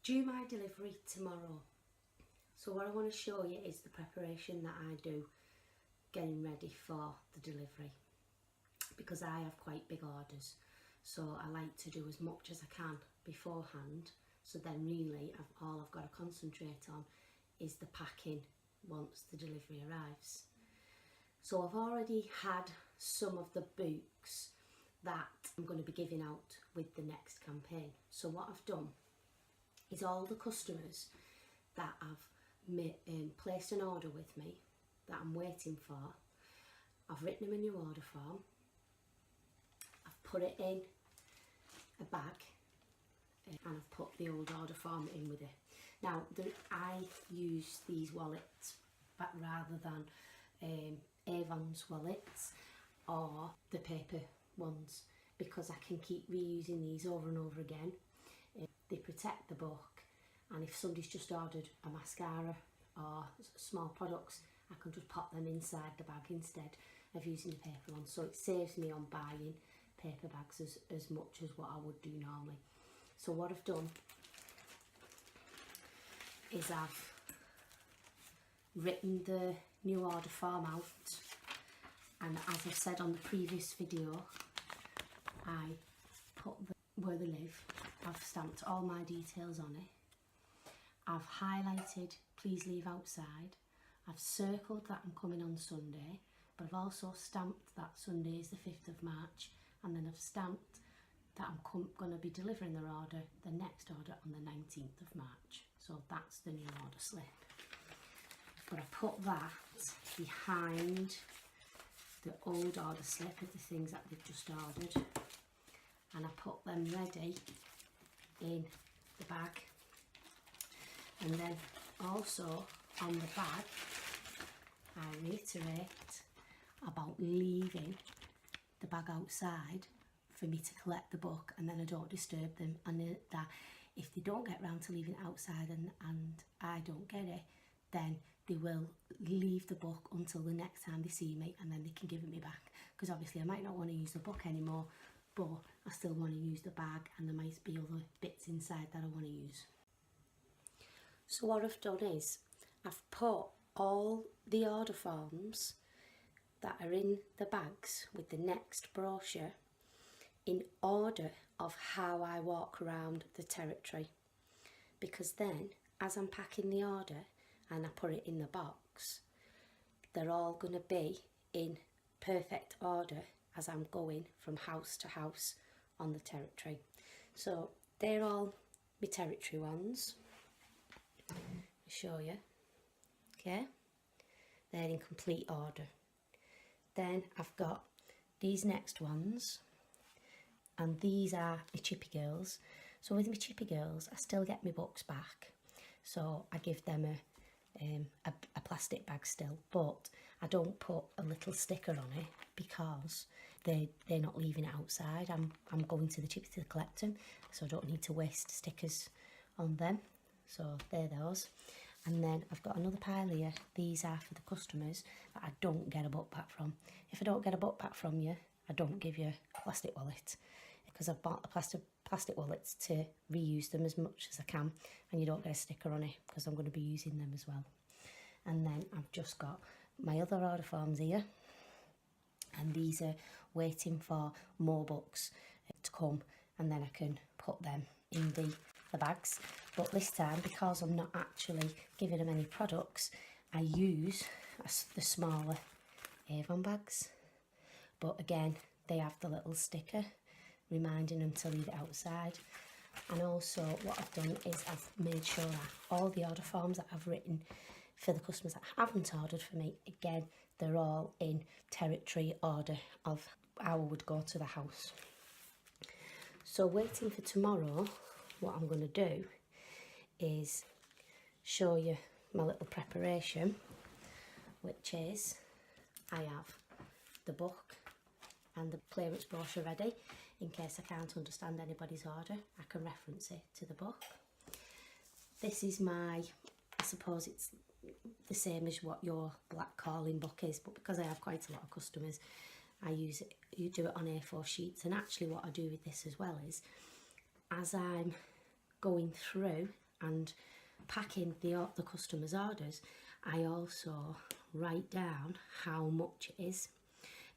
Due my delivery tomorrow. So what I want to show you is the preparation that I do getting ready for the delivery, because I have quite big orders, so I like to do as much as I can beforehand, so then really all I've got to concentrate on is the packing once the delivery arrives. So I've already had some of the books that I'm going to be giving out with the next campaign. So what I've done is all the customers that have placed an order with me that I'm waiting for, I've written them a new order form, I've put it in a bag, and I've put the old order form in with it. Now I use these wallets but rather than Avon's wallets or the paper ones, because I can keep reusing these over and over again. They protect the book, and if somebody's just ordered a mascara or small products, I can just pop them inside the bag instead of using the paper ones. So it saves me on buying paper bags as much as what I would do normally. So what I've done is I've written the new order form out, and as I've said on the previous video, I put where they live, I've stamped all my details on it, I've highlighted please leave outside, I've circled that I'm coming on Sunday, but I've also stamped that Sunday is the 5th of March, and then I've stamped that I'm going to be delivering their order, the next order, on the 19th of March. So that's the new order slip. But I put that behind the old order slip of the things that they've just ordered, and I put them ready in the bag. And then also on the bag I reiterate about leaving the bag outside for me to collect the book, and then I don't disturb them, and that if they don't get round to leaving it outside and I don't get it, then they will leave the book until the next time they see me, and then they can give it me back, because obviously I might not want to use the book anymore, but I still want to use the bag, and there might be other bits inside that I want to use. So what I've done is I've put all the order forms that are in the bags with the next brochure in order of how I walk around the territory, because then as I'm packing the order and I put it in the box, they're all going to be in perfect order as I'm going from house to house on the territory. So they're all my territory ones. I'll show you. Okay, they're in complete order. Then I've got these next ones, and these are my chippy girls. So with my chippy girls, I still get my books back, so I give them a plastic bag still, but I don't put a little sticker on it because they're not leaving it outside. I'm going to the chippy to collect them, so I don't need to waste stickers on them. So they're those. And then I've got another pile here. These are for the customers that I don't get a book back from. If I don't get a book back from you, I don't give you a plastic wallet, because I've bought the plastic wallets to reuse them as much as I can, and you don't get a sticker on it because I'm going to be using them as well. And then I've just got my other order forms here, and these are waiting for more books to come, and then I can put them in the bags. But this time, because I'm not actually giving them any products, I use the smaller Avon bags, but again they have the little sticker reminding them to leave it outside. And also what I've done is I've made sure that all the order forms that I've written for the customers that haven't ordered for me, again, they're all in territory order of how I would go to the house. So waiting for tomorrow, what I'm going to do is show you my little preparation, which is I have the book and the clearance brochure ready in case I can't understand anybody's order. I can reference it to the book. This is my, I suppose it's the same as what your black calling book is, but because I have quite a lot of customers, I use it, you do it on A4 sheets. And actually what I do with this as well is, as I'm going through, and packing the customer's orders, I also write down how much it is,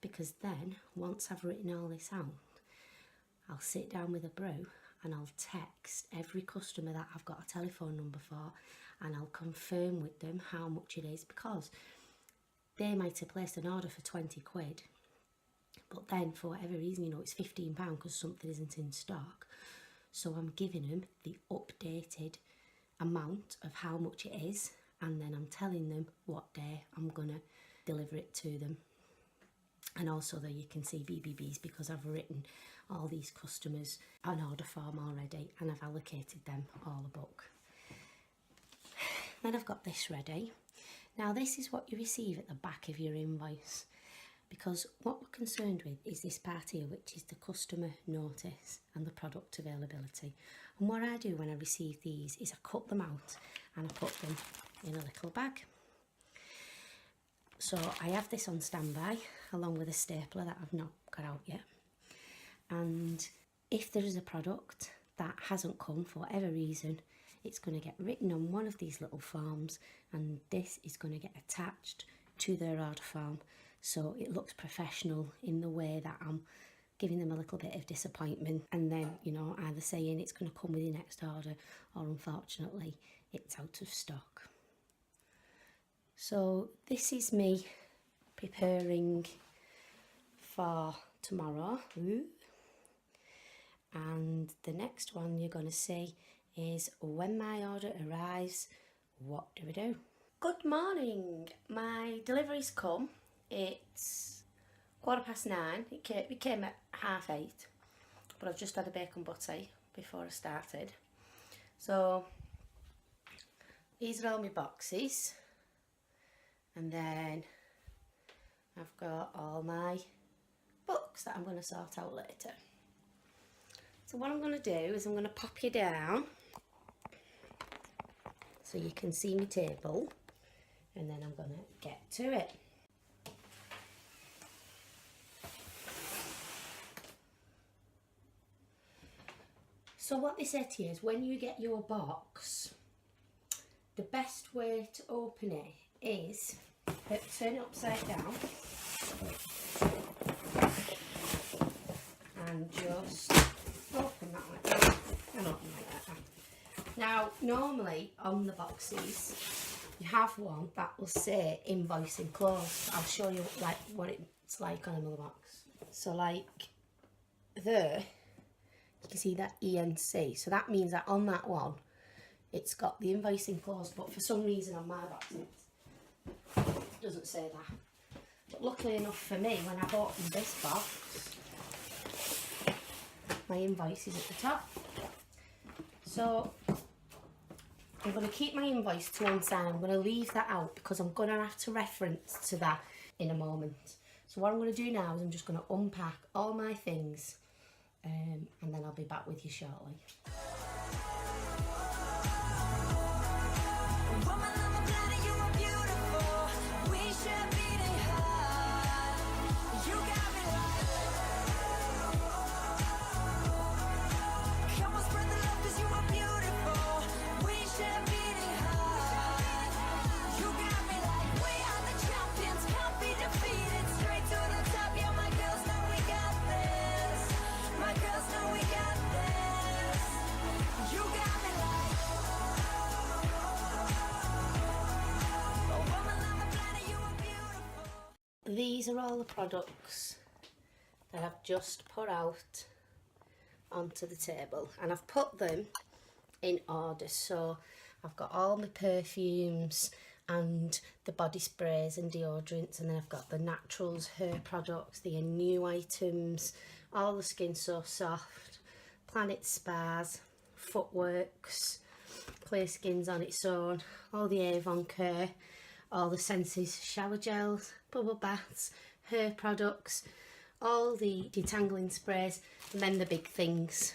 because then once I've written all this out, I'll sit down with a brew and I'll text every customer that I've got a telephone number for, and I'll confirm with them how much it is, because they might have placed an order for 20 quid, but then for whatever reason, you know, it's £15 because something isn't in stock. So I'm giving them the updated amount of how much it is, and then I'm telling them what day I'm gonna deliver it to them. And also there you can see BBBs, because I've written all these customers an order form already and I've allocated them all a book. Then I've got this ready. Now this is what you receive at the back of your invoice, because what we're concerned with is this part here, which is the customer notice and the product availability. And what I do when I receive these is I cut them out and I put them in a little bag. So I have this on standby along with a stapler that I've not got out yet. And if there is a product that hasn't come for whatever reason, it's going to get written on one of these little forms, and this is going to get attached to their order form, so it looks professional in the way that I'm giving them a little bit of disappointment, and then, you know, either saying it's going to come with your next order, or unfortunately it's out of stock. So this is me preparing for tomorrow. And the next one you're going to see is when my order arrives, what do we do? Good morning, my delivery's come. It's 9:15. It came at 8:30, but I've just had a bacon butty before I started. So these are all my boxes, and then I've got all my books that I'm going to sort out later. So what I'm going to do is I'm going to pop you down so you can see my table, and then I'm going to get to it. So what they say to you is, when you get your box, the best way to open it is turn it upside down and just open that like that and open like that. Now normally on the boxes you have one that will say invoice enclosed. I'll show you like what it's like on another box. So like there you can see that ENC, so that means that on that one it's got the invoice enclosed, but for some reason on my box it doesn't say that. But luckily enough for me, when I've opened this box, my invoice is at the top. So I'm going to keep my invoice to one side. I'm going to leave that out because I'm going to have to reference to that in a moment. So what I'm going to do now is I'm just going to unpack all my things, and then I'll be back with you shortly. These are all the products that I've just put out onto the table, and I've put them in order. So I've got all my perfumes and the body sprays and deodorants, and then I've got the naturals, hair products, the new items, all the Skin So Soft, Planet Spas, Footworks, Play Skins on its own, all the Avon Care, all the Senses shower gels, bubble baths, hair products, all the detangling sprays, and then the big things.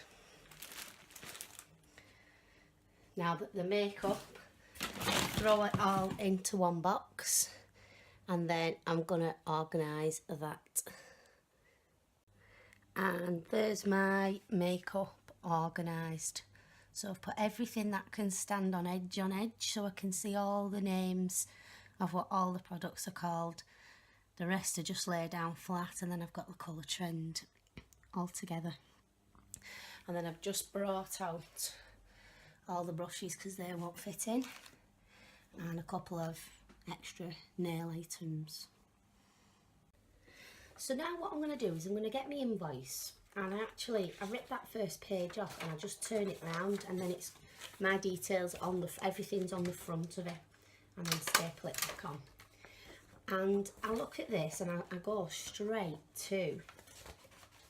Now that the makeup, throw it all into one box, and then I'm gonna organise that. And there's my makeup organised So I've put everything that can stand on edge so I can see all the names of what all the products are called. The rest are just laid down flat, and then I've got the colour trend all together. And then I've just brought out all the brushes because they won't fit in, and a couple of extra nail items. So now what I'm going to do is I'm going to get my invoice, and I rip that first page off and I just turn it round, and then it's my details on everything's on the front of it, and then staple it back on. And I look at this and I go straight to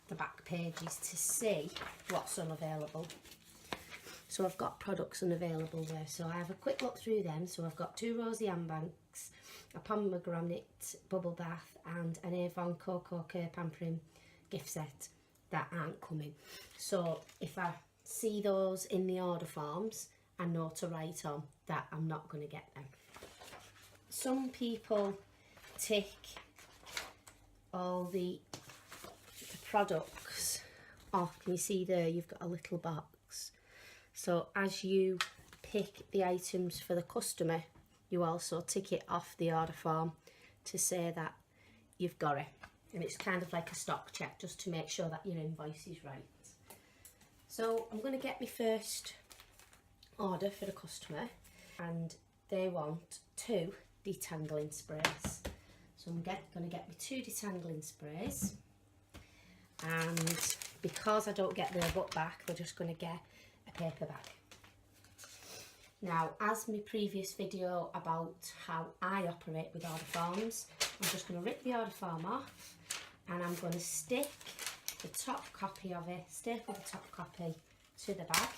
the back pages to see what's unavailable. So I've got products unavailable there, so I have a quick look through them. So I've got 2 rosy handbags, a pomegranate bubble bath, and an Avon Cocoa Care Pampering gift set that aren't coming. So if I see those in the order forms, I know to write on that I'm not going to get them. Some people tick all the products off. Can you see there you've got a little box? So as you pick the items for the customer, you also tick it off the order form to say that you've got it. And it's kind of like a stock check just to make sure that your invoice is right. So I'm going to get my first order for the customer, and they want 2 detangling sprays. So I'm going to get me 2 detangling sprays, and because I don't get their book back, they're just going to get a paper bag. Now, as my previous video about how I operate with order forms, I'm just going to rip the order form off, and I'm going to stick the top copy of it, staple the top copy to the bag,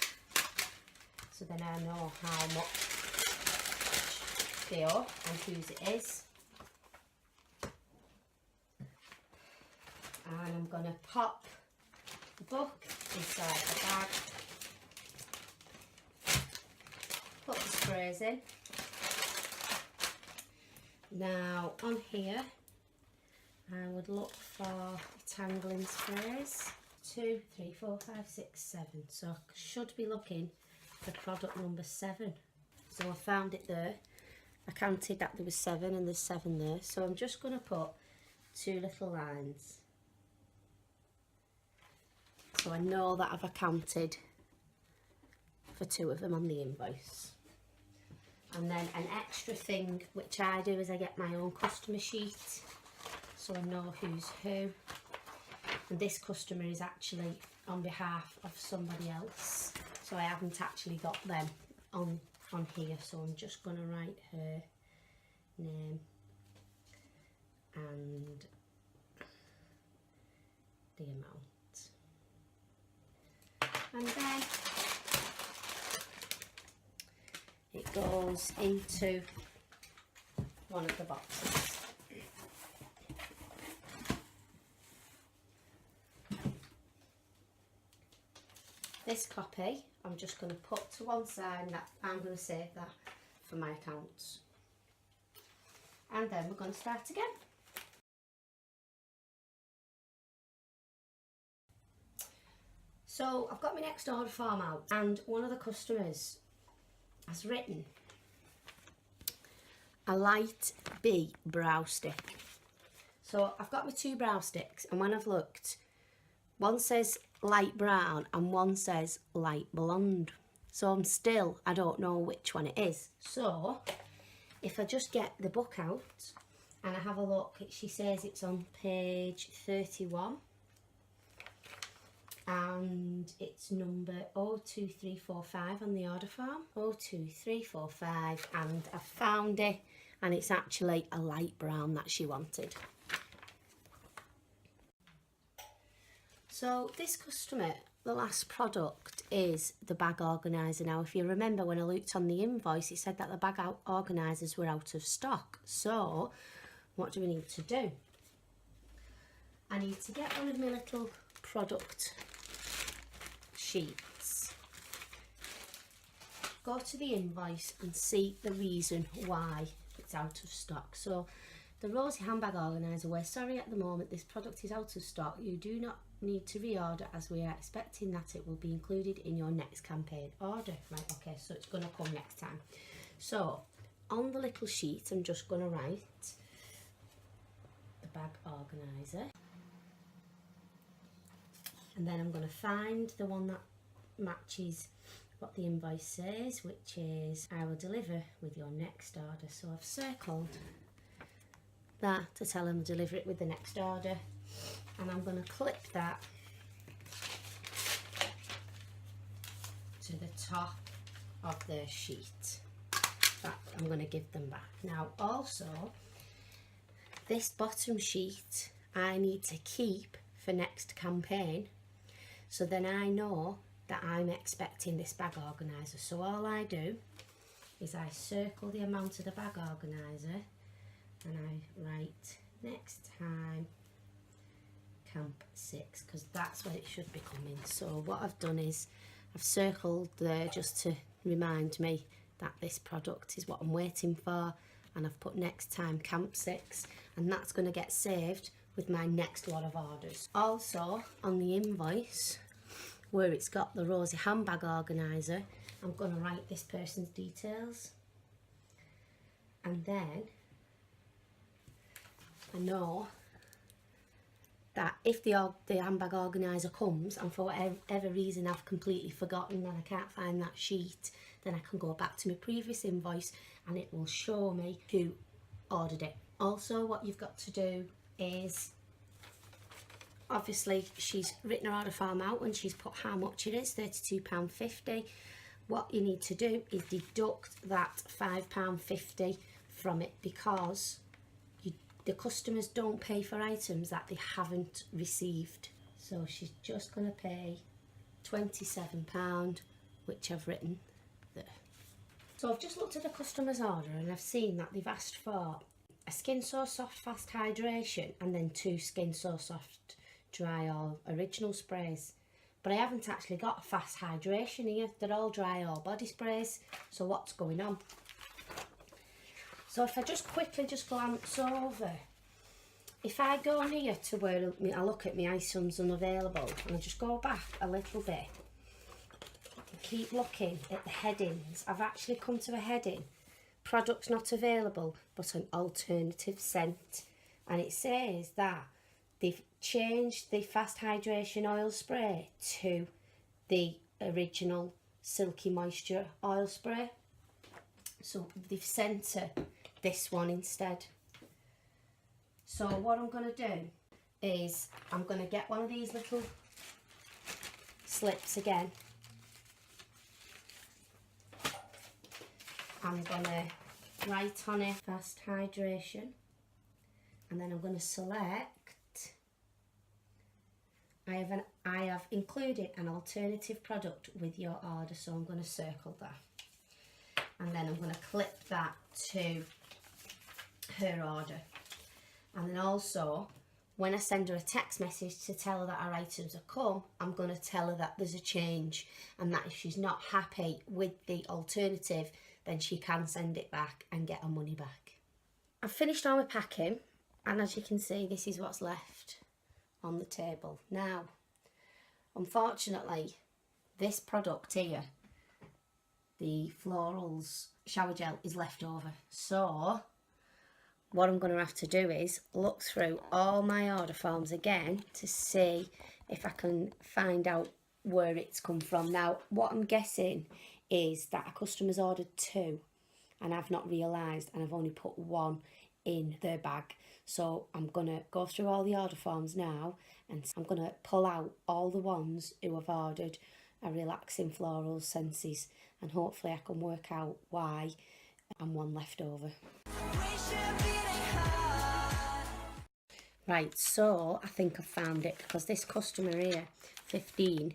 so then I know how much they are and whose it is. And I'm going to pop the book inside the bag, put the sprays in. Now on here I would look for detangling sprays. 2, 3, 4, 5, 6, 7. So I should be looking for product number 7. So I found it there. I counted that there was 7 and there's 7 there. So I'm just going to put 2 little lines. So I know that I've accounted for 2 of them on the invoice. And then an extra thing which I do is I get my own customer sheet, so I know who's who. And this customer is actually on behalf of somebody else, so I haven't actually got them on here, so I'm just going to write her name and the amount. And then it goes into one of the boxes. This copy I'm just going to put to one side, and that I'm going to save that for my accounts. And then we're going to start again. So I've got my next order form out, and one of the customers has written a light B brow stick. So I've got my 2 brow sticks, and when I've looked, one says light brown and one says light blonde. So I don't know which one it is. So if I just get the book out and I have a look, she says it's on page 31. And it's number 02345 on the order form. 02345, and I found it, and it's actually a light brown that she wanted. So this customer, the last product is the bag organiser. Now if you remember when I looked on the invoice, it said that the bag organisers were out of stock. So what do we need to do? I need to get one of my little product sheets, go to the invoice and see the reason why it's out of stock. So the rosy handbag organiser, we're sorry at the moment this product is out of stock. You do not need to reorder as we are expecting that it will be included in your next campaign order. Right, okay, so it's going to come next time. So on the little sheet, I'm just going to write the bag organiser, and then I'm going to find the one that matches what the invoice says, which is I will deliver with your next order. So I've circled that to tell them to deliver it with the next order, and I'm going to clip that to the top of the sheet that I'm going to give them back. Now also, this bottom sheet I need to keep for next campaign, so then I know that I'm expecting this bag organiser. So all I do is I circle the amount of the bag organiser and I write next time camp 6, because that's when it should be coming. So what I've done is I've circled there just to remind me that this product is what I'm waiting for, and I've put next time camp 6, and that's going to get saved with my next lot of orders. Also on the invoice where it's got the Rosie handbag organiser, I'm going to write this person's details, and then I know that if the handbag organiser comes and for whatever reason I've completely forgotten and I can't find that sheet, then I can go back to my previous invoice and it will show me who ordered it. Also, what you've got to do is, obviously she's written her order form out and she's put how much it is, £32.50. What you need to do is deduct that £5.50 from it, because the customers don't pay for items that they haven't received. So she's just going to pay £27, which I've written there. So I've just looked at the customer's order and I've seen that they've asked for a Skin So Soft Fast Hydration and then 2 Skin So Soft Dry All Original sprays. But I haven't actually got a fast hydration here. They're all dry all body sprays. So what's going on? So if I just quickly glance over, if I go here to where I look at my items unavailable, and I just go back a little bit and keep looking at the headings, I've actually come to a heading, products not available but an alternative scent, and it says that they've changed the fast hydration oil spray to the original silky moisture oil spray. So they've sent her this one instead. So what I'm going to do is I'm going to get one of these little slips again. I'm going to write on it fast hydration, and then I'm going to select, I have included an alternative product with your order, so I'm going to circle that. And then I'm going to clip that to her order. And then also, when I send her a text message to tell her that our items have come, I'm going to tell her that there's a change, and that if she's not happy with the alternative, then she can send it back and get her money back. I've finished all my packing, and as you can see, this is what's left on the table. Now, unfortunately, this product here, the Florals shower gel, is left over. So what I'm going to have to do is look through all my order forms again to see if I can find out where it's come from. Now, what I'm guessing is that a customer's ordered 2 and I've not realised, and I've only put 1 in their bag. So I'm going to go through all the order forms now, and I'm going to pull out all the ones who have ordered a relaxing floral senses, and hopefully I can work out why I'm 1 left over. Right, so I think I've found it, because this customer here, 15,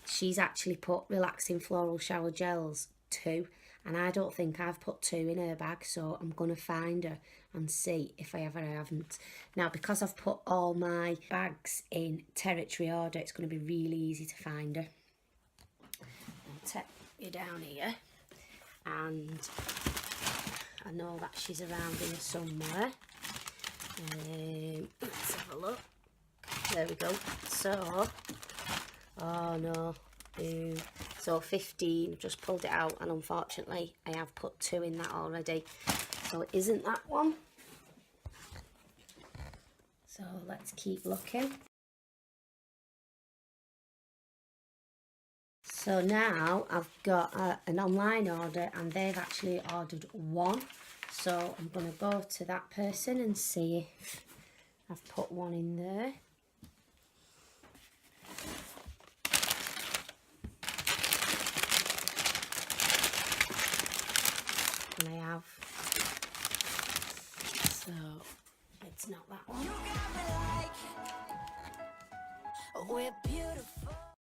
she's actually put relaxing floral shower gels 2, and I don't think I've put 2 in her bag, so I'm going to find her and see if I ever haven't. Now, because I've put all my bags in territory order, it's going to be really easy to find her. I'll take you down here, and I know that she's around here somewhere. Let's have a look. There we go. So, oh no, boo. So 15, I've just pulled it out, and unfortunately I have put 2 in that already. So it isn't that one. So let's keep looking. So now I've got an online order, and they've actually ordered 1. So I'm going to go to that person and see if I've put 1 in there. And I have. So it's not that one.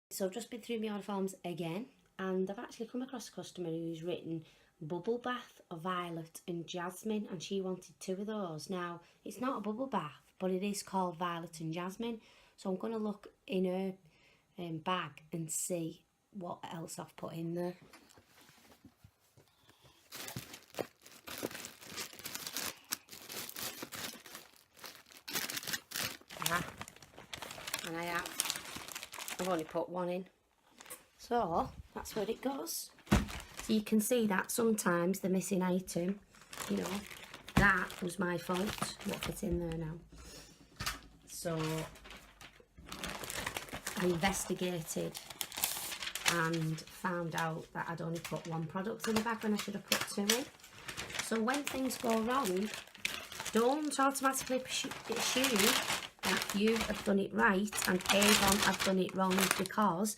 So I've just been through my order forms again, and I've actually come across a customer who's written bubble bath, violet and jasmine, and she wanted 2 of those. Now it's not a bubble bath, but it is called violet and jasmine, so I'm going to look in her bag and see what else I've put in there. And I've only put 1 in, so that's where it goes. So you can see that sometimes the missing item, you know, that was my fault, what fits in there now. So I investigated and found out that I'd only put 1 product in the bag when I should have put 2 in. So when things go wrong, don't automatically assume that you have done it right and Avon have done it wrong, because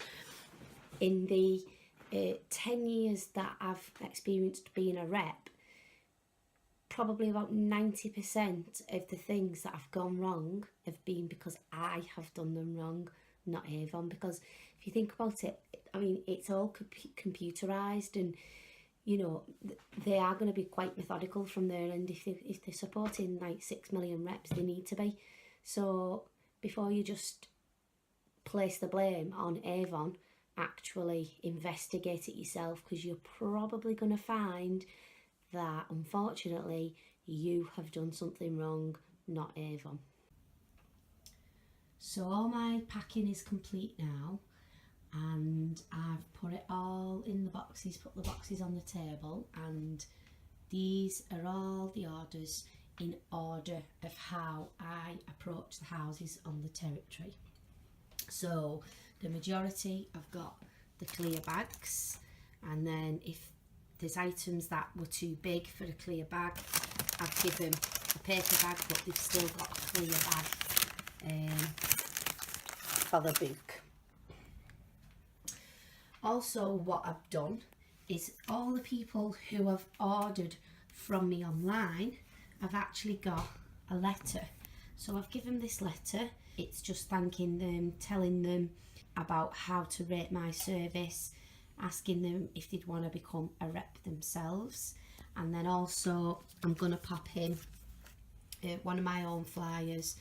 in the 10 years that I've experienced being a rep, probably about 90% of the things that have gone wrong have been because I have done them wrong, not Avon. Because if you think about it, I mean, it's all computerised, and you know, they are going to be quite methodical from there, and if they're supporting like 6 million reps, they need to be. So before you just place the blame on Avon, actually investigate it yourself, because you're probably going to find that unfortunately you have done something wrong, not Avon. So all my packing is complete now, and I've put it all in the boxes, put the boxes on the table, and these are all the orders in order of how I approach the houses on the territory. So the majority I've got the clear bags, and then if there's items that were too big for a clear bag, I've given a paper bag, but they've still got a clear bag for the book. Also, what I've done is all the people who have ordered from me online, I've actually got a letter. So I've given this letter. It's just thanking them, telling them about how to rate my service, asking them if they'd want to become a rep themselves. And then also I'm going to pop in one of my own flyers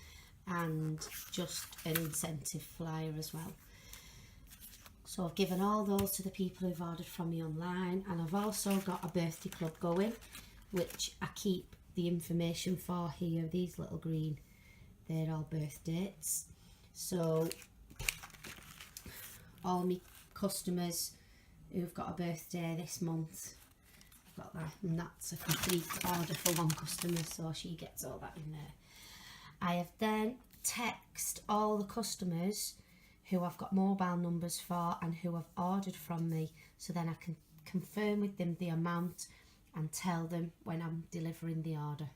and just an incentive flyer as well. So I've given all those to the people who've ordered from me online, and I've also got a birthday club going, which I keep the information for here. These little green, they're all birth dates. So all my customers who've got a birthday this month, I've got that, and that's a complete order for one customer, so she gets all that in there. I have then texted all the customers who I've got mobile numbers for and who have ordered from me, so then I can confirm with them the amount and tell them when I'm delivering the order.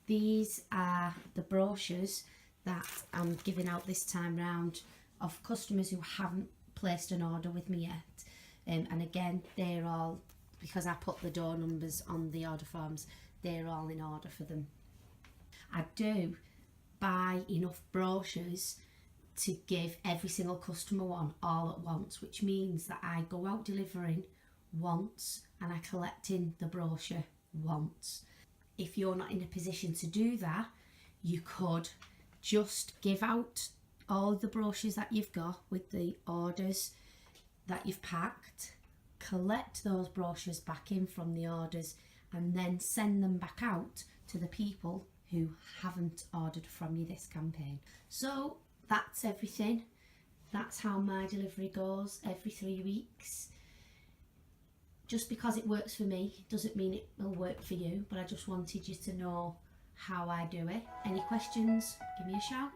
These are the brochures that I'm giving out this time round of customers who haven't placed an order with me yet. And again, they're all, because I put the door numbers on the order forms, they're all in order for them. I do buy enough brochures to give every single customer one all at once, which means that I go out delivering once and I collect in the brochure once. If you're not in a position to do that, you could just give out all the brochures that you've got with the orders that you've packed, collect those brochures back in from the orders, and then send them back out to the people who haven't ordered from you this campaign. So that's everything. That's how my delivery goes every 3 weeks. Just because it works for me doesn't mean it will work for you, but I just wanted you to know how I do it. Any questions, give me a shout.